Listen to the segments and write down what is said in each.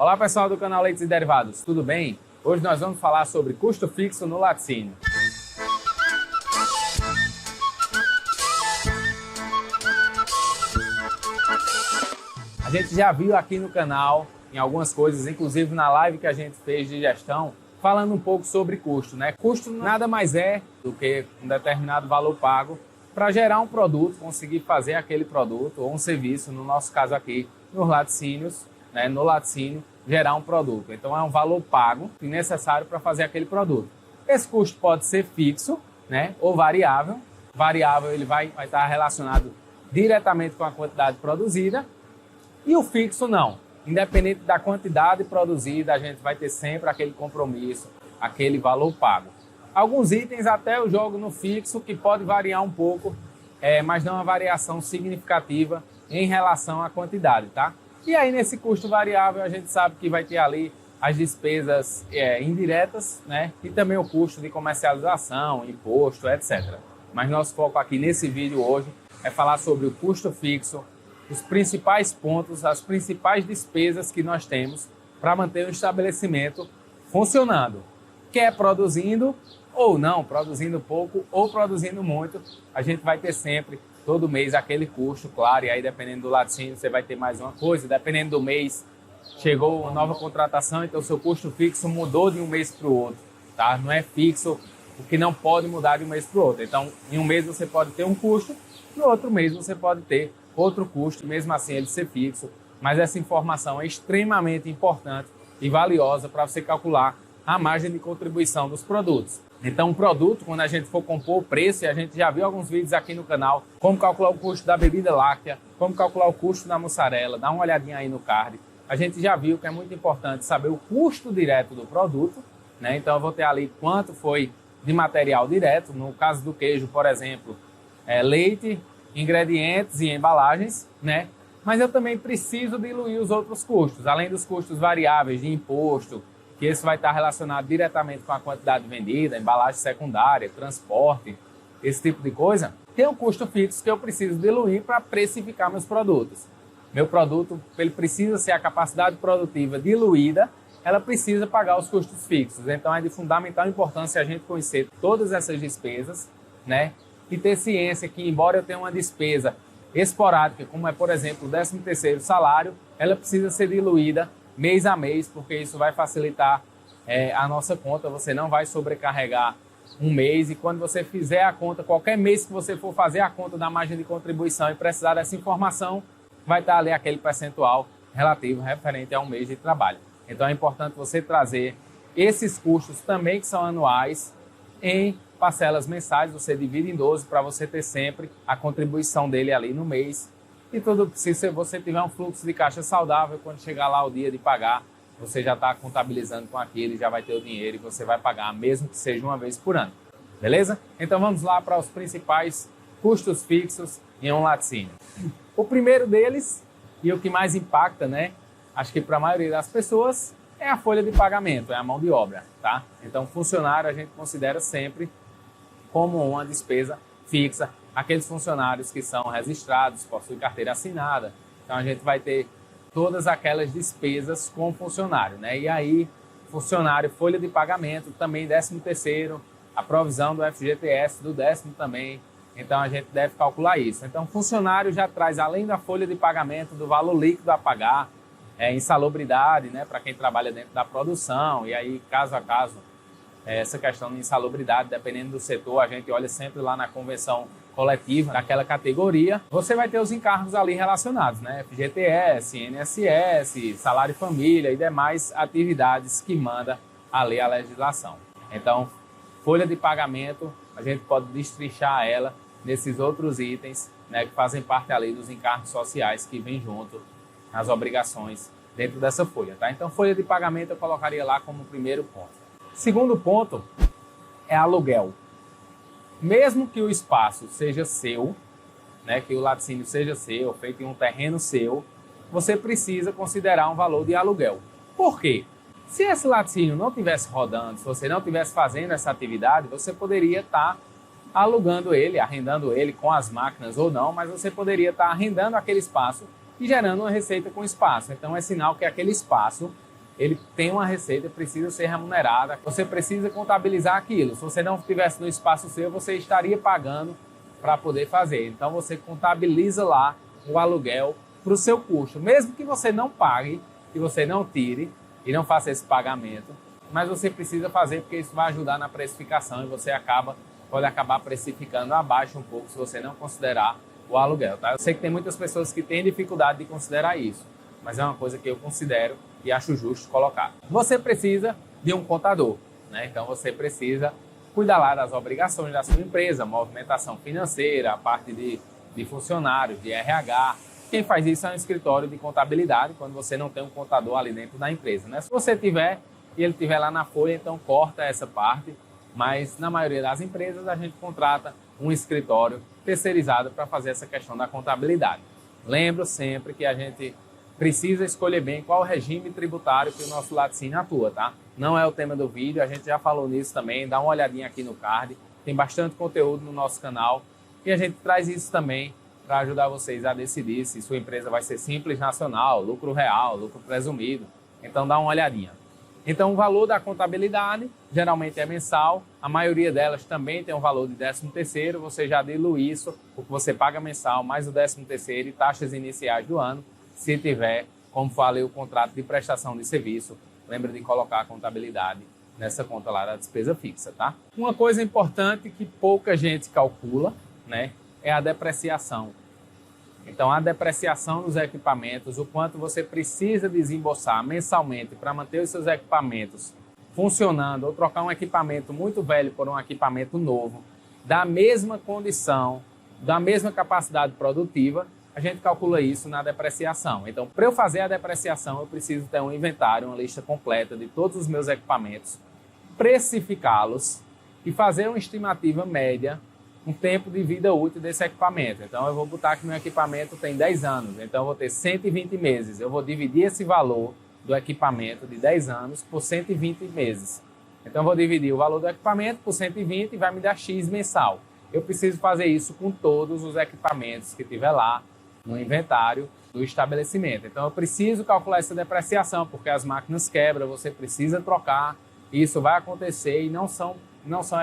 Olá pessoal do canal Leites e Derivados, tudo bem? Hoje nós vamos falar sobre custo fixo no laticínio. A gente já viu aqui no canal em algumas coisas, inclusive na live que a gente fez de gestão, falando um pouco sobre custo, né? Custo nada mais é do que um determinado valor pago para gerar um produto, conseguir fazer aquele produto ou um serviço, no nosso caso aqui, nos laticínios, né? No laticínio, gerar um produto. Então é um valor pago e necessário para fazer aquele produto. Esse custo pode ser fixo, né? Ou variável. Variável ele vai estar relacionado diretamente com a quantidade produzida e o fixo não. Independente da quantidade produzida, a gente vai ter sempre aquele compromisso, aquele valor pago. Alguns itens até eu jogo no fixo, que pode variar um pouco, mas não uma variação significativa em relação à quantidade, tá? E aí nesse custo variável a gente sabe que vai ter ali as despesas indiretas, né? E também o custo de comercialização, imposto, etc. Mas nosso foco aqui nesse vídeo hoje é falar sobre o custo fixo, os principais pontos, as principais despesas que nós temos para manter o estabelecimento funcionando. Quer produzindo ou não, produzindo pouco ou produzindo muito, a gente vai ter sempre, todo mês, aquele custo, claro, e aí dependendo do laticínio você vai ter mais uma coisa, dependendo do mês, chegou uma nova contratação, então o seu custo fixo mudou de um mês para o outro, tá? Não é fixo, o que não pode mudar de um mês para o outro. Então, em um mês você pode ter um custo, no outro mês você pode ter outro custo, mesmo assim ele ser fixo, mas essa informação é extremamente importante e valiosa para você calcular a margem de contribuição dos produtos. Então, um produto, quando a gente for compor o preço, e a gente já viu alguns vídeos aqui no canal, como calcular o custo da bebida láctea, como calcular o custo da mussarela, dá uma olhadinha aí no card. A gente já viu que é muito importante saber o custo direto do produto, né? Então, eu vou ter ali quanto foi de material direto, no caso do queijo, por exemplo, leite, ingredientes e embalagens, né? Mas eu também preciso diluir os outros custos, além dos custos variáveis de imposto, que esse vai estar relacionado diretamente com a quantidade vendida, embalagem secundária, transporte, esse tipo de coisa. Tem um custo fixo que eu preciso diluir para precificar meus produtos. Meu produto, ele precisa ser a capacidade produtiva diluída, ela precisa pagar os custos fixos. Então é de fundamental importância a gente conhecer todas essas despesas, né? E ter ciência que, embora eu tenha uma despesa esporádica, como é, por exemplo, o 13º salário, ela precisa ser diluída mês a mês, porque isso vai facilitar a nossa conta. Você não vai sobrecarregar um mês, e quando você fizer a conta, qualquer mês que você for fazer a conta da margem de contribuição e precisar dessa informação, vai estar ali aquele percentual relativo referente a um mês de trabalho. Então é importante você trazer esses custos também, que são anuais, em parcelas mensais. Você divide em 12 para você ter sempre a contribuição dele ali no mês. E tudo, se você tiver um fluxo de caixa saudável, quando chegar lá o dia de pagar, você já está contabilizando com aquilo, já vai ter o dinheiro e você vai pagar, mesmo que seja uma vez por ano. Beleza? Então vamos lá para os principais custos fixos em um laticínio. O primeiro deles, e o que mais impacta, né? Acho que para a maioria das pessoas, é a folha de pagamento, é a mão de obra, tá? Então funcionário a gente considera sempre como uma despesa fixa. Aqueles funcionários que são registrados, possuem carteira assinada. Então a gente vai ter todas aquelas despesas com funcionário, né? E aí, funcionário, folha de pagamento, também 13º, a provisão do FGTS, do 10º também. Então a gente deve calcular isso. Então funcionário já traz, além da folha de pagamento, do valor líquido a pagar, insalubridade, né? Para quem trabalha dentro da produção, e aí caso a caso, essa questão de insalubridade, dependendo do setor, a gente olha sempre lá na convenção coletiva daquela categoria. Você vai ter os encargos ali relacionados, né? FGTS, INSS, salário família e demais atividades que manda a lei, a legislação. Então, folha de pagamento, a gente pode destrinchar ela nesses outros itens, né, que fazem parte ali dos encargos sociais que vem junto nas obrigações dentro dessa folha, tá? Então, folha de pagamento eu colocaria lá como primeiro ponto. Segundo ponto é aluguel. Mesmo que o espaço seja seu, né, que o laticínio seja seu, feito em um terreno seu, você precisa considerar um valor de aluguel. Por quê? Se esse laticínio não estivesse rodando, se você não estivesse fazendo essa atividade, você poderia estar alugando ele, arrendando ele com as máquinas ou não, mas você poderia estar arrendando aquele espaço e gerando uma receita com espaço. Então é sinal que aquele espaço ele tem uma receita, precisa ser remunerada, você precisa contabilizar aquilo. Se você não estivesse no espaço seu, você estaria pagando para poder fazer. Então você contabiliza lá o aluguel para o seu custo, mesmo que você não pague, que você não tire e não faça esse pagamento, mas você precisa fazer porque isso vai ajudar na precificação e você pode acabar precificando abaixo um pouco se você não considerar o aluguel, tá? Eu sei que tem muitas pessoas que têm dificuldade de considerar isso, mas é uma coisa que eu considero e acho justo colocar. Você precisa de um contador, né? Então você precisa cuidar lá das obrigações da sua empresa, movimentação financeira, a parte de funcionários, de RH. Quem faz isso é um escritório de contabilidade, quando você não tem um contador ali dentro da empresa, né? Se você tiver e ele tiver lá na folha, então corta essa parte, mas na maioria das empresas a gente contrata um escritório terceirizado para fazer essa questão da contabilidade. Lembro sempre que a gente precisa escolher bem qual o regime tributário que o nosso laticínio atua, tá? Não é o tema do vídeo, a gente já falou nisso também, dá uma olhadinha aqui no card, tem bastante conteúdo no nosso canal e a gente traz isso também para ajudar vocês a decidir se sua empresa vai ser simples nacional, lucro real, lucro presumido. Então dá uma olhadinha. Então o valor da contabilidade geralmente é mensal, a maioria delas também tem um valor de 13º, você já dilui isso, o que você paga mensal, mais o 13º e taxas iniciais do ano, se tiver, como falei, o contrato de prestação de serviço, lembra de colocar a contabilidade nessa conta lá da despesa fixa, tá? Uma coisa importante que pouca gente calcula, né, é a depreciação. Então, a depreciação dos equipamentos, o quanto você precisa desembolsar mensalmente para manter os seus equipamentos funcionando ou trocar um equipamento muito velho por um equipamento novo, da mesma condição, da mesma capacidade produtiva, a gente calcula isso na depreciação. Então, para eu fazer a depreciação, eu preciso ter um inventário, uma lista completa de todos os meus equipamentos, precificá-los e fazer uma estimativa média, um tempo de vida útil desse equipamento. Então, eu vou botar que meu equipamento tem 10 anos, então eu vou ter 120 meses. Eu vou dividir esse valor do equipamento de 10 anos por 120 meses. Então, eu vou dividir o valor do equipamento por 120 e vai me dar X mensal. Eu preciso fazer isso com todos os equipamentos que tiver lá no inventário do estabelecimento. Então, eu preciso calcular essa depreciação, porque as máquinas quebram, você precisa trocar, isso vai acontecer e não são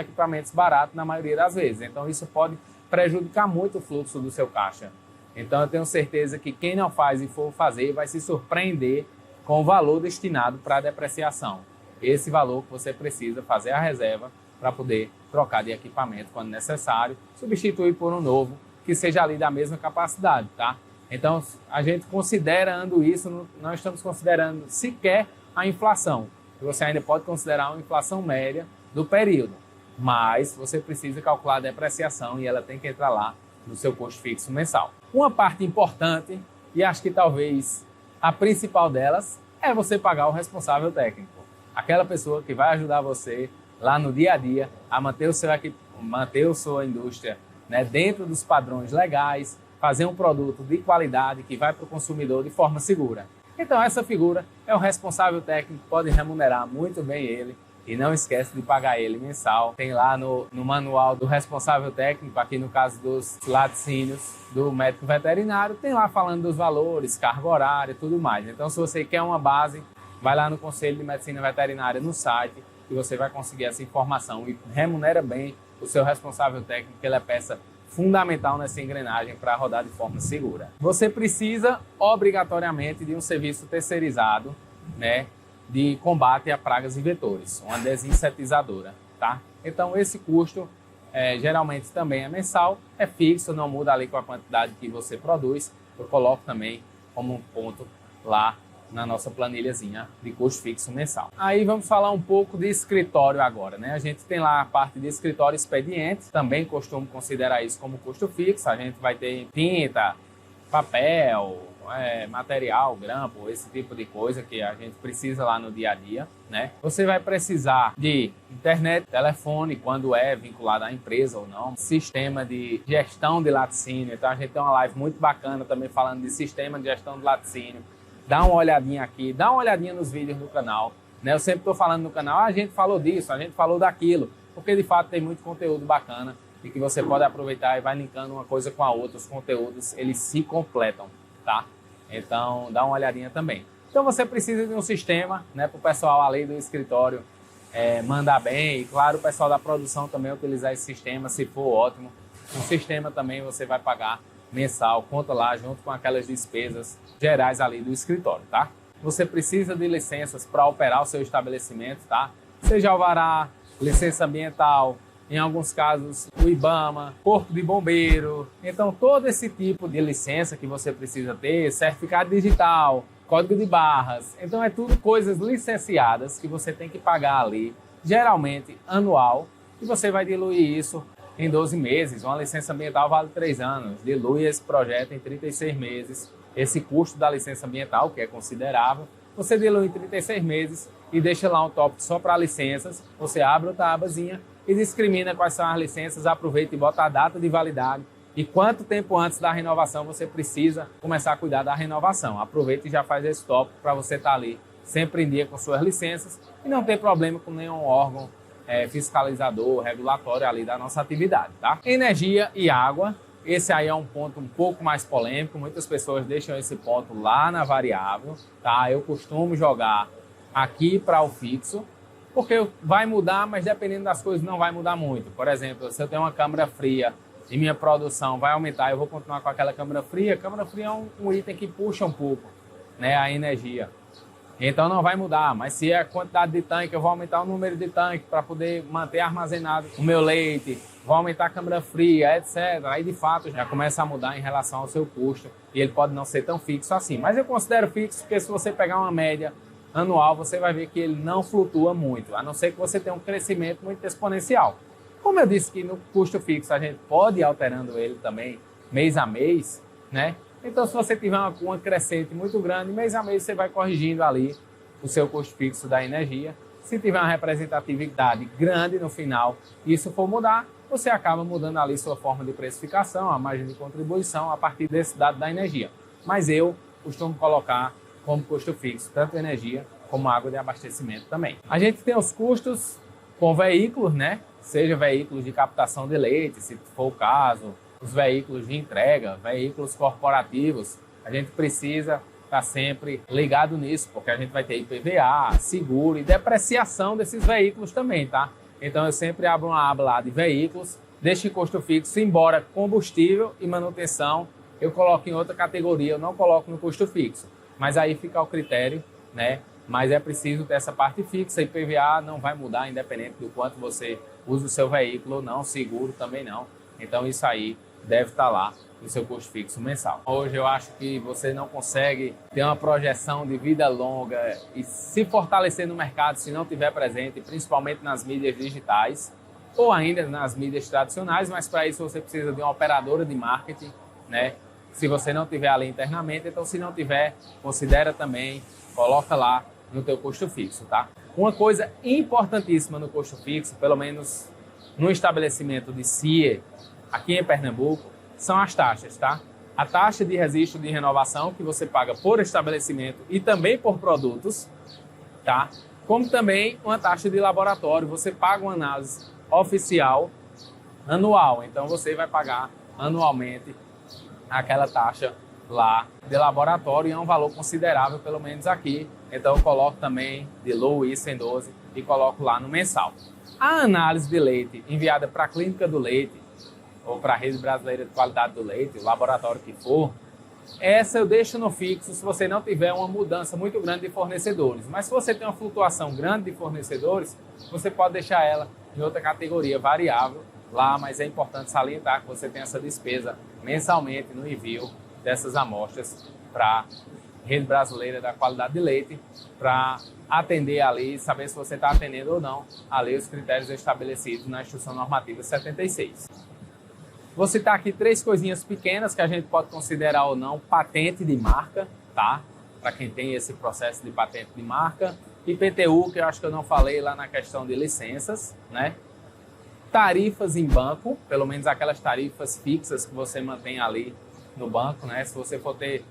equipamentos baratos na maioria das vezes. Então, isso pode prejudicar muito o fluxo do seu caixa. Então, eu tenho certeza que quem não faz e for fazer vai se surpreender com o valor destinado para a depreciação. Esse valor que você precisa fazer a reserva para poder trocar de equipamento quando necessário, substituir por um novo que seja ali da mesma capacidade, tá? Então, a gente considerando isso, não estamos considerando sequer a inflação. Você ainda pode considerar uma inflação média do período, mas você precisa calcular a depreciação e ela tem que entrar lá no seu custo fixo mensal. Uma parte importante, e acho que talvez a principal delas, é você pagar o responsável técnico. Aquela pessoa que vai ajudar você lá no dia a dia a manter a sua indústria, né, dentro dos padrões legais, fazer um produto de qualidade que vai para o consumidor de forma segura. Então essa figura é o responsável técnico, pode remunerar muito bem ele e não esquece de pagar ele mensal. Tem lá no manual do responsável técnico, aqui no caso dos laticínios, do médico veterinário, tem lá falando dos valores, carga horária e tudo mais. Então se você quer uma base, vai lá no Conselho de Medicina Veterinária no site e você vai conseguir essa informação e remunera bem o seu responsável técnico, que ele é peça fundamental nessa engrenagem para rodar de forma segura. Você precisa obrigatoriamente de um serviço terceirizado, né, de combate a pragas e vetores, uma desinsetizadora, tá? Então esse custo geralmente também é mensal, é fixo, não muda ali com a quantidade que você produz. Eu coloco também como um ponto lá na nossa planilhazinha de custo fixo mensal. Aí vamos falar um pouco de escritório agora, né? A gente tem lá a parte de escritório expediente, também costumo considerar isso como custo fixo. A gente vai ter tinta, papel, material, grampo, esse tipo de coisa que a gente precisa lá no dia a dia, né? Você vai precisar de internet, telefone, quando é vinculado à empresa ou não, sistema de gestão de laticínio. Então a gente tem uma live muito bacana também falando de sistema de gestão de laticínio. Dá uma olhadinha aqui, dá uma olhadinha nos vídeos do canal, né? Eu sempre estou falando no canal, a gente falou disso, a gente falou daquilo, porque de fato tem muito conteúdo bacana e que você pode aproveitar e vai linkando uma coisa com a outra. Os conteúdos, eles se completam, tá? Então, dá uma olhadinha também. Então você precisa de um sistema, né, para o pessoal ali do escritório mandar bem, e claro, o pessoal da produção também utilizar esse sistema, se for ótimo. O sistema também você vai pagar mensal, conta lá junto com aquelas despesas gerais ali do escritório, tá? Você precisa de licenças para operar o seu estabelecimento, tá? Seja alvará, licença ambiental, em alguns casos o IBAMA, corpo de bombeiro. Então todo esse tipo de licença que você precisa ter, certificado digital, código de barras. Então é tudo coisas licenciadas que você tem que pagar ali, geralmente anual, e você vai diluir isso em 12 meses. Uma licença ambiental vale 3 anos, dilui esse projeto em 36 meses. Esse custo da licença ambiental, que é considerável, você dilui em 36 meses e deixa lá um tópico só para licenças. Você abre outra abazinha e discrimina quais são as licenças, aproveita e bota a data de validade e quanto tempo antes da renovação você precisa começar a cuidar da renovação. Aproveita e já faz esse tópico para você estar ali sempre em dia com suas licenças e não ter problema com nenhum órgão fiscalizador, regulatório ali da nossa atividade, tá? Energia e água. Esse aí é um ponto um pouco mais polêmico, muitas pessoas deixam esse ponto lá na variável, tá? Eu costumo jogar aqui para o fixo, porque vai mudar, mas dependendo das coisas não vai mudar muito. Por exemplo, se eu tenho uma câmara fria e minha produção vai aumentar, eu vou continuar com aquela câmara fria. Câmara fria é um item que puxa um pouco, né, a energia. Então não vai mudar, mas se é a quantidade de tanque, eu vou aumentar o número de tanque para poder manter armazenado o meu leite, vou aumentar a câmara fria, etc. Aí de fato já começa a mudar em relação ao seu custo e ele pode não ser tão fixo assim. Mas eu considero fixo porque se você pegar uma média anual, você vai ver que ele não flutua muito, a não ser que você tenha um crescimento muito exponencial. Como eu disse que no custo fixo a gente pode ir alterando ele também mês a mês, né? Então, se você tiver uma crescente muito grande, mês a mês você vai corrigindo ali o seu custo fixo da energia. Se tiver uma representatividade grande no final e isso for mudar, você acaba mudando ali sua forma de precificação, a margem de contribuição a partir desse dado da energia. Mas eu costumo colocar como custo fixo tanto energia como água de abastecimento também. A gente tem os custos com veículos, né? Seja veículos de captação de leite, se for o caso, os veículos de entrega, veículos corporativos. A gente precisa estar sempre ligado nisso, porque a gente vai ter IPVA, seguro e depreciação desses veículos também, tá? Então eu sempre abro uma aba lá de veículos, deixo em custo fixo, embora combustível e manutenção eu coloco em outra categoria, eu não coloco no custo fixo. Mas aí fica ao critério, né? Mas é preciso ter essa parte fixa, IPVA não vai mudar independente do quanto você usa o seu veículo ou não, seguro também não. Então isso aí deve estar lá no seu custo fixo mensal. Hoje eu acho que você não consegue ter uma projeção de vida longa e se fortalecer no mercado se não estiver presente, principalmente nas mídias digitais ou ainda nas mídias tradicionais, mas para isso você precisa de uma operadora de marketing, né? Se você não tiver ali internamente, então se não tiver, considera também, coloca lá no teu custo fixo, tá? Uma coisa importantíssima no custo fixo, pelo menos no estabelecimento de CIE, aqui em Pernambuco, são as taxas, tá? A taxa de registro de renovação que você paga por estabelecimento e também por produtos, tá? Como também uma taxa de laboratório, você paga uma análise oficial anual, então você vai pagar anualmente aquela taxa lá de laboratório e é um valor considerável, pelo menos aqui. Então eu coloco também de LOU e 112 e coloco lá no mensal. A análise de leite enviada para a Clínica do Leite ou para a Rede Brasileira de Qualidade do Leite, o laboratório que for, essa eu deixo no fixo se você não tiver uma mudança muito grande de fornecedores. Mas se você tem uma flutuação grande de fornecedores, você pode deixar ela em outra categoria variável lá, mas é importante salientar que você tem essa despesa mensalmente no envio dessas amostras para a Rede Brasileira da Qualidade de Leite, para atender ali, saber se você está atendendo ou não ali os critérios estabelecidos na Instrução Normativa 76. Vou citar aqui 3 coisinhas pequenas que a gente pode considerar ou não patente de marca, tá? Para quem tem esse processo de patente de marca. IPTU, que eu acho que eu não falei lá na questão de licenças, né? Tarifas em banco, pelo menos aquelas tarifas fixas que você mantém ali no banco, né? Se você for ter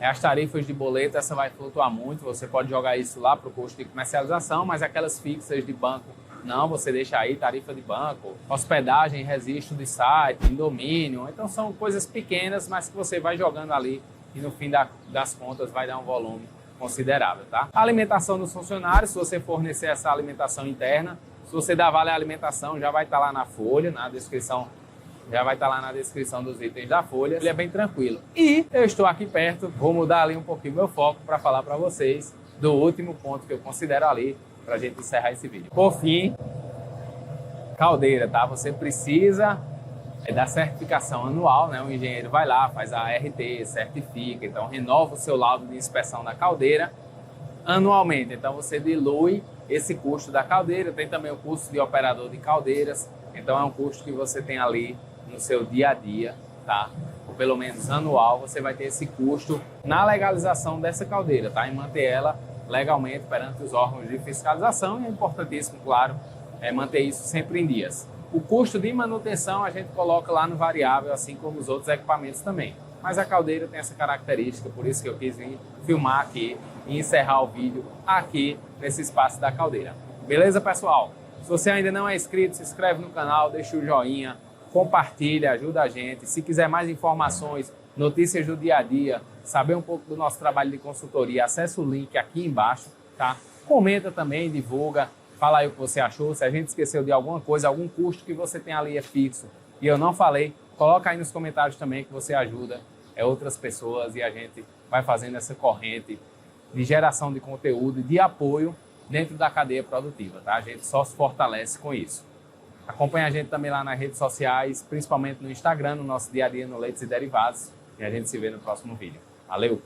as tarifas de boleto, essa vai flutuar muito, você pode jogar isso lá para o custo de comercialização, mas aquelas fixas de banco, não, você deixa aí tarifa de banco, hospedagem, registro de site, em domínio, então são coisas pequenas, mas que você vai jogando ali e no fim das contas vai dar um volume considerável, tá? A alimentação dos funcionários, se você fornecer essa alimentação interna, se você dá vale alimentação, já vai estar lá na folha, na descrição, já vai estar lá na descrição dos itens da folha. Ele é bem tranquilo. E eu estou aqui perto, vou mudar ali um pouquinho meu foco para falar para vocês do último ponto que eu considero ali para a gente encerrar esse vídeo. Por fim, caldeira, tá? Você precisa da certificação anual, né? O engenheiro vai lá, faz a ART, certifica, então renova o seu laudo de inspeção da caldeira anualmente. Então você dilui esse custo da caldeira. Tem também o custo de operador de caldeiras, então é um custo que você tem ali no seu dia a dia, tá? Ou pelo menos anual, você vai ter esse custo na legalização dessa caldeira, tá? E manter ela legalmente perante os órgãos de fiscalização. E é importantíssimo, claro, manter isso sempre em dias. O custo de manutenção a gente coloca lá no variável, assim como os outros equipamentos também. Mas a caldeira tem essa característica, por isso que eu quis vir filmar aqui e encerrar o vídeo aqui nesse espaço da caldeira. Beleza, pessoal? Se você ainda não é inscrito, se inscreve no canal, deixa o joinha, compartilha, ajuda a gente. Se quiser mais informações, notícias do dia a dia, saber um pouco do nosso trabalho de consultoria, acesse o link aqui embaixo, tá? Comenta também, divulga. Fala aí o que você achou, se a gente esqueceu de alguma coisa, algum custo que você tem ali é fixo e eu não falei, coloca aí nos comentários também que você ajuda outras pessoas e a gente vai fazendo essa corrente de geração de conteúdo e de apoio dentro da cadeia produtiva, tá? A gente só se fortalece com isso. Acompanha a gente também lá nas redes sociais, principalmente no Instagram, no nosso dia a dia no Leites e Derivados, e a gente se vê no próximo vídeo. Valeu!